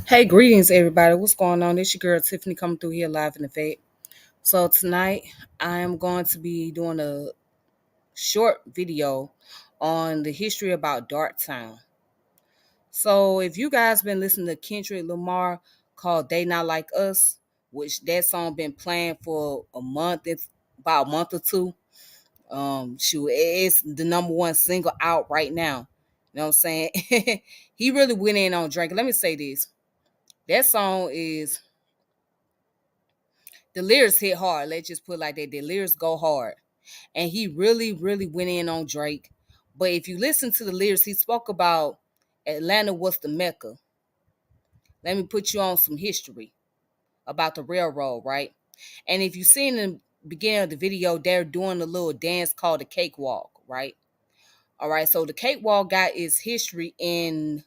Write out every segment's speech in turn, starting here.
Hey, greetings, everybody. What's going on? It's your girl Tiffany coming through here live in effect. So tonight I am going to be doing a short video on the history about Darktown. So if you guys been listening to Kendrick Lamar called "They Not Like Us," which that song been playing for a month, it's about a month or two. Shoot, it's the number one single out right now. You know what I'm saying? He really went in on Drake. Let me say this: that song is the lyrics hit hard. Let's just put it like that. The lyrics go hard. And he really, really went in on Drake. But if you listen to the lyrics, he spoke about Atlanta was the Mecca. Let me put you on some history about the railroad, right? And if you see in the beginning of the video, they're doing a little dance called the cakewalk, right? All right. So the cakewalk got its history in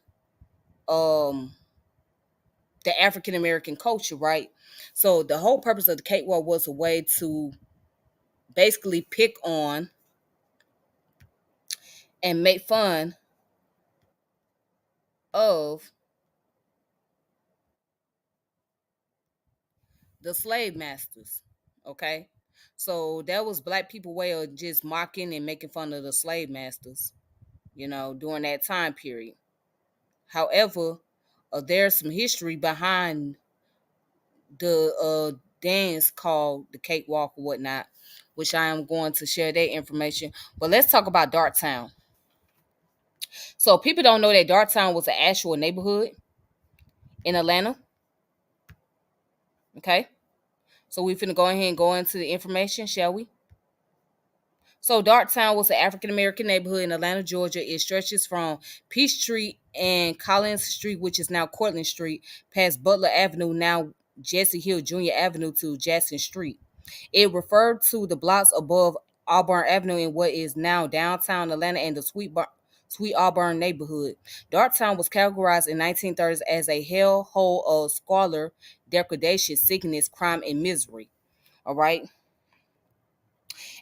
um the African American culture, right? So the whole purpose of the cakewalk was a way to basically pick on and make fun of the slave masters. Okay. So that was black people way of just mocking and making fun of the slave masters, during that time period. However, there's some history behind the dance called the cakewalk or whatnot, which I am going to share that information. But let's talk about Darktown. So people don't know that Darktown was an actual neighborhood in Atlanta. Okay. So we finna go ahead and go into the information, shall we? So Darktown was an African American neighborhood in Atlanta, Georgia. It stretches from Peachtree and Collins Street, which is now Cortlandt Street, past Butler Avenue, now Jesse Hill Jr. Avenue, to Jackson Street. It referred to the blocks above Auburn Avenue in what is now downtown Atlanta and the Sweet Auburn neighborhood. Darktown was categorized in 1930s as a hellhole of squalor, degradation, sickness, crime, and misery. All right.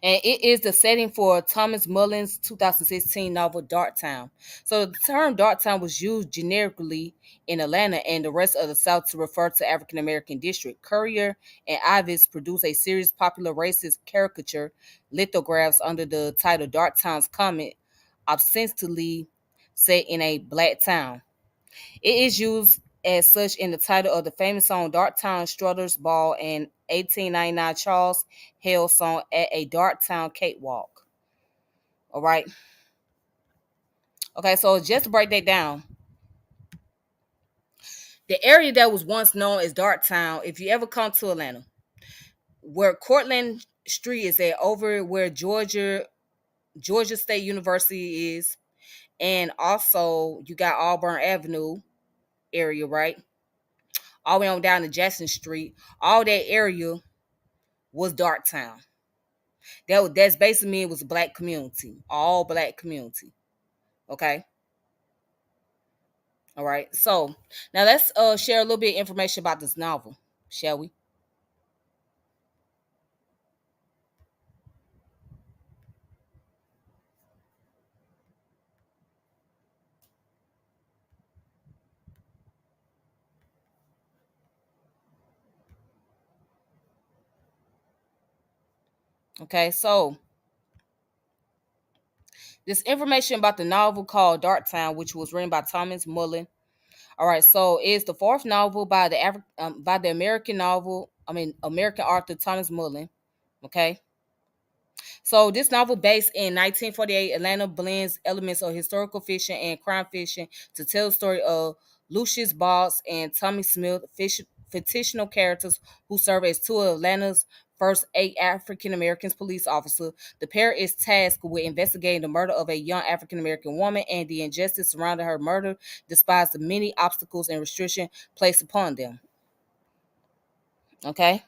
And it is the setting for Thomas Mullen's 2016 novel Darktown. So the term Darktown was used generically in Atlanta and the rest of the South to refer to African American district. Courier and Ives produced a series of popular racist caricature lithographs under the title Darktown's Comet, ostensibly set in a black town. It is used as such in the title of the famous song Darktown Strutter's Ball and 1899 Charles Hale song At a Darktown Cakewalk. All right. Okay, so just to break that down, the area that was once known as Darktown, if you ever come to Atlanta, where Cortlandt Street is at, over where Georgia State University is, and also you got Auburn Avenue area, right? All the way on down to Jackson Street, all that area was Darktown. That's basically mean it was a black community, all black community. Okay. All right. So now let's share a little bit of information about this novel, shall we? Okay. So this information about the novel called Darktown, which was written by Thomas Mullen. All right. So it's the fourth novel by the American author Thomas Mullen. Okay. So this novel, based in 1948, Atlanta blends elements of historical fiction and crime fiction to tell the story of Lucius Boggs and Tommy Smith, fictional characters who serve as two of Atlanta's first eight African American police officers. The pair is tasked with investigating the murder of a young African American woman and the injustice surrounding her murder, despite the many obstacles and restrictions placed upon them. Okay.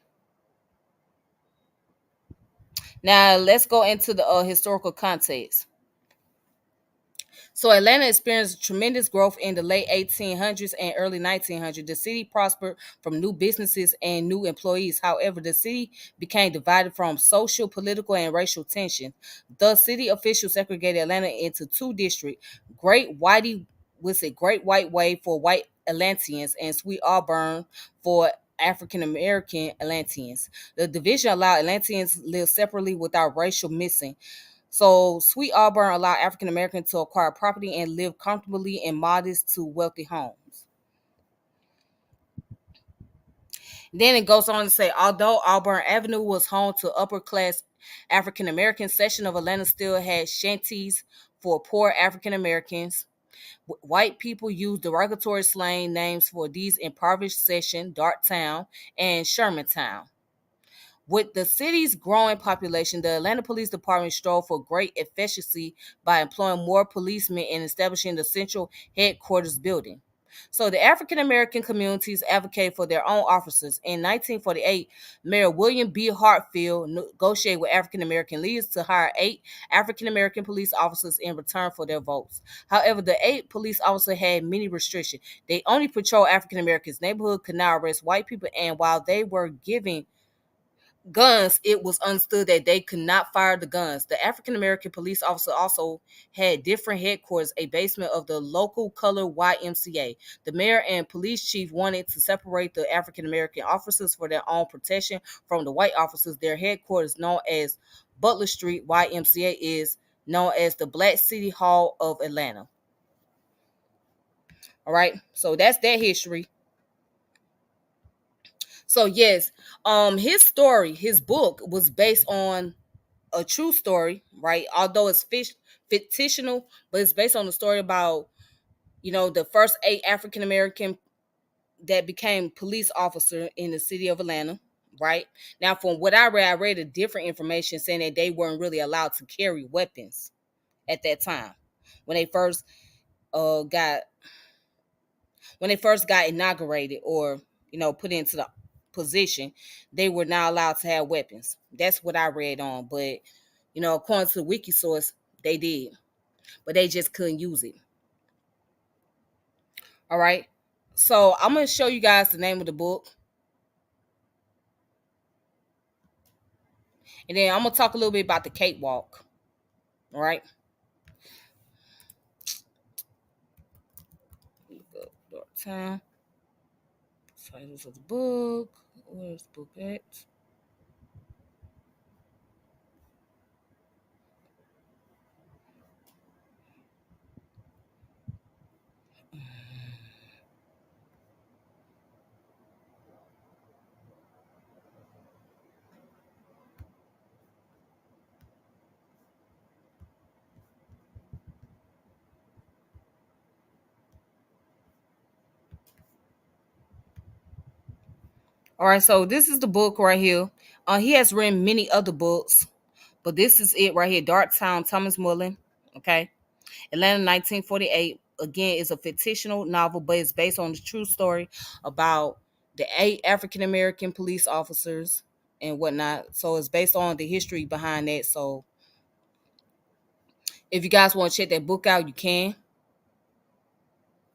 Now let's go into the historical context. So Atlanta experienced tremendous growth in the late 1800s and early 1900s. The city prospered from new businesses and new employees. However, the city became divided from social, political, and racial tension. The city officials segregated Atlanta into two districts: Great Whitey, was it Great White Way for white Atlanteans and Sweet Auburn for African American Atlanteans. The division allowed Atlanteans live separately without racial mixing. So Sweet Auburn allowed African Americans to acquire property and live comfortably in modest to wealthy homes. Then it goes on to say, although Auburn Avenue was home to upper class African American section of Atlanta, still had shanties for poor African Americans. White people used derogatory slang names for these impoverished section, Darktown and Shermantown. With the city's growing population, the Atlanta Police Department strove for great efficiency by employing more policemen and establishing the central headquarters building. So the African American communities advocated for their own officers. In 1948, Mayor William B. Hartfield negotiated with African American leaders to hire 8 African American police officers in return for their votes. However, the 8 police officers had many restrictions. They only patrolled African Americans. Neighborhood could not arrest white people, and while they were giving guns, it was understood that they could not fire the guns. The African American police officer also had different headquarters, a basement of the local color YMCA. The mayor and police chief wanted to separate the African American officers for their own protection from the white officers. Their headquarters, known as Butler Street YMCA, is known as the Black City Hall of Atlanta. All right, so that's that history. So yes, his story, his book was based on a true story, right? Although it's fictional, but it's based on the story about, the first 8 African American that became police officer in the city of Atlanta, right? Now, from what I read a different information saying that they weren't really allowed to carry weapons at that time when they first got inaugurated, or put into the position. They were not allowed to have weapons. That's what I read on, but according to the wiki source, they did, but they just couldn't use it. All right, so I'm going to show you guys the name of the book, and then I'm going to talk a little bit about the cakewalk. All right, Dark Time. Titles of the book. Where's the book at? All right, so this is the book right here. He has written many other books, but this is it right here. Darktown, Thomas Mullen. Okay, Atlanta, 1948. Again, is a fictional novel, but it's based on the true story about the 8 African American police officers and whatnot. So it's based on the history behind that. So if you guys want to check that book out, you can.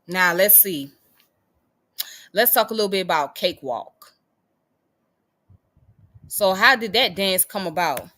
Now let's see. Let's talk a little bit about Cakewalk. So how did that dance come about?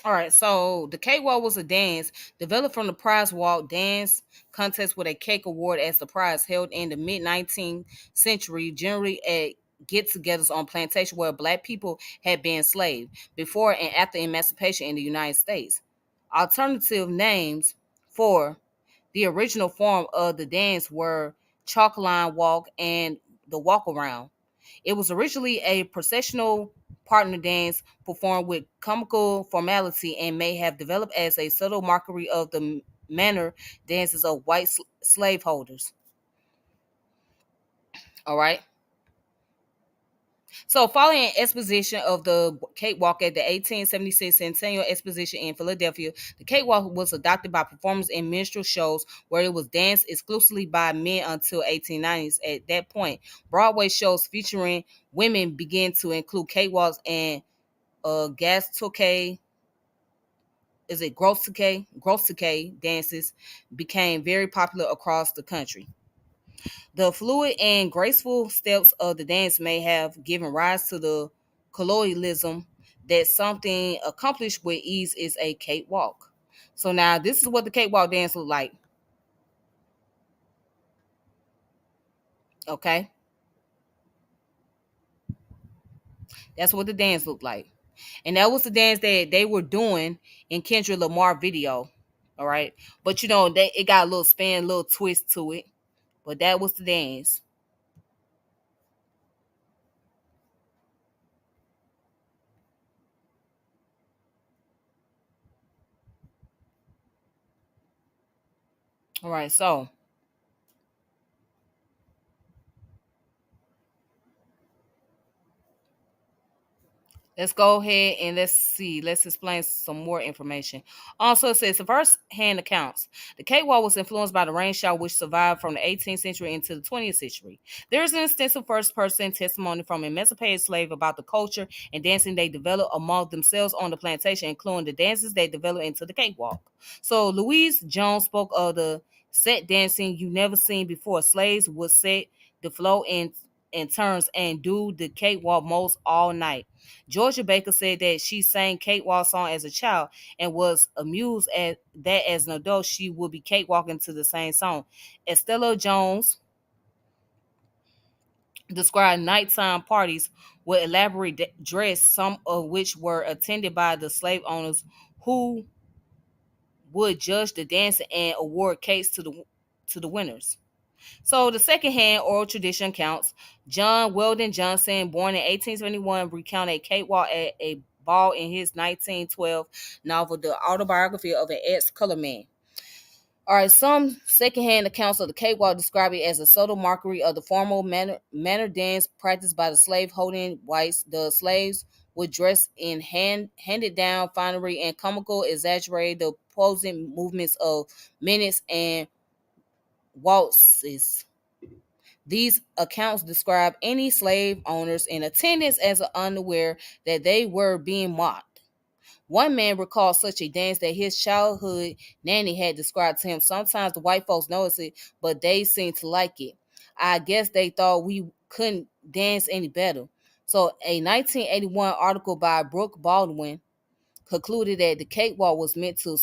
All right, so the cakewalk was a dance developed from the prize walk dance contest with a cake award as the prize, held in the mid 19th century, generally at get-togethers on plantation where black people had been enslaved before and after emancipation in the United States. Alternative names for the original form of the dance were chalk line walk and the walk around. It was originally a processional partner dance performed with comical formality and may have developed as a subtle mockery of the manner dances of white slaveholders. All right. So, following exposition of the cakewalk at the 1876 Centennial Exposition in Philadelphia, the cakewalk was adopted by performers in minstrel shows where it was danced exclusively by men until 1890s. At that point, Broadway shows featuring women began to include cakewalks and gas toque, is it gross toque dances became very popular across the country. The fluid and graceful steps of the dance may have given rise to the colloquialism that something accomplished with ease is a cakewalk. So now this is what the cakewalk dance looked like. Okay, that's what the dance looked like, and that was the dance that they were doing in Kendrick Lamar video. All right, but you know it got a little spin, a little twist to it, but that was the dance. All right, so let's go ahead and let's see. Let's explain some more information. Also, it says the first-hand accounts. The cakewalk was influenced by the rain shower, which survived from the 18th century into the 20th century. There is an extensive first-person testimony from emancipated slaves about the culture and dancing they developed among themselves on the plantation, including the dances they developed into the cakewalk. So, Louise Jones spoke of the set dancing you never seen before. Slaves would set the flow in turns and do the cakewalk most all night. Georgia Baker said that she sang cakewalk song as a child and was amused at that as an adult she would be cakewalking to the same song. Estella Jones described nighttime parties with elaborate dress, some of which were attended by the slave owners who would judge the dance and award cakes to the winners. So the second-hand oral tradition counts. John Weldon Johnson, born in 1871, recounted a cakewalk at a ball in his 1912 novel, The Autobiography of an Ex-Colored Man. All right, some secondhand accounts of the cakewalk describe it as a subtle mockery of the formal manner dance practiced by the slave-holding whites. The slaves would dress in handed down finery and comical, exaggerate the posing movements of minutes and waltzes. These accounts describe any slave owners in attendance as unaware that they were being mocked. One man recalled such a dance that his childhood nanny had described to him. Sometimes the white folks noticed it, but they seemed to like it. I guess they thought we couldn't dance any better. So, a 1981 article by Brooke Baldwin concluded that the cakewalk was meant to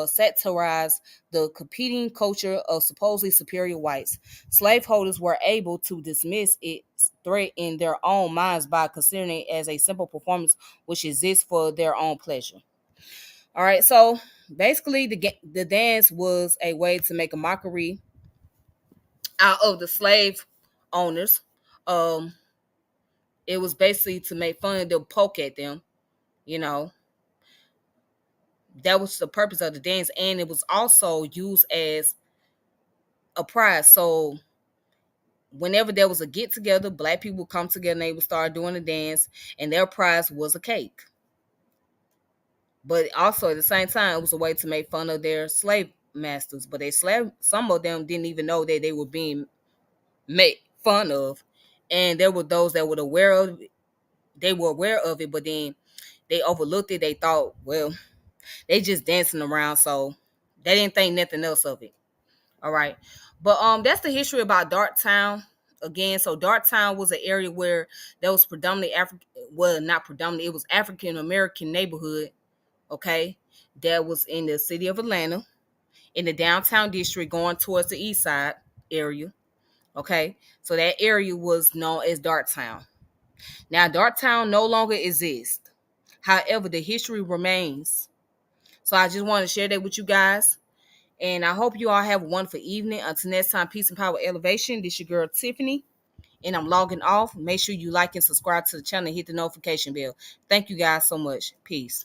satirize the competing culture of supposedly superior whites. Slaveholders were able to dismiss its threat in their own minds by considering it as a simple performance which exists for their own pleasure. All right, so basically, the dance was a way to make a mockery out of the slave owners. Um, it was basically to make fun of them, poke at them, you know, that was the purpose of the dance, and it was also used as a prize. So whenever there was a get together, black people would come together and they would start doing the dance, and their prize was a cake. But also at the same time, it was a way to make fun of their slave masters. But some of them didn't even know that they were being made fun of, and there were those that were aware of it. They were aware of it, but then they overlooked it. They thought, well, they just dancing around, so they didn't think nothing else of it. All right. But that's the history about Darktown. Again, so Darktown was an area where there was predominantly African, well, not predominantly, it was African American neighborhood, okay, that was in the city of Atlanta, in the downtown district going towards the east side area. Okay. So that area was known as Darktown. Now Darktown no longer exists. However, the history remains. So I just want to share that with you guys. And I hope you all have a wonderful evening. Until next time, peace and power elevation. This your girl Tiffany. And I'm logging off. Make sure you like and subscribe to the channel and hit the notification bell. Thank you guys so much. Peace.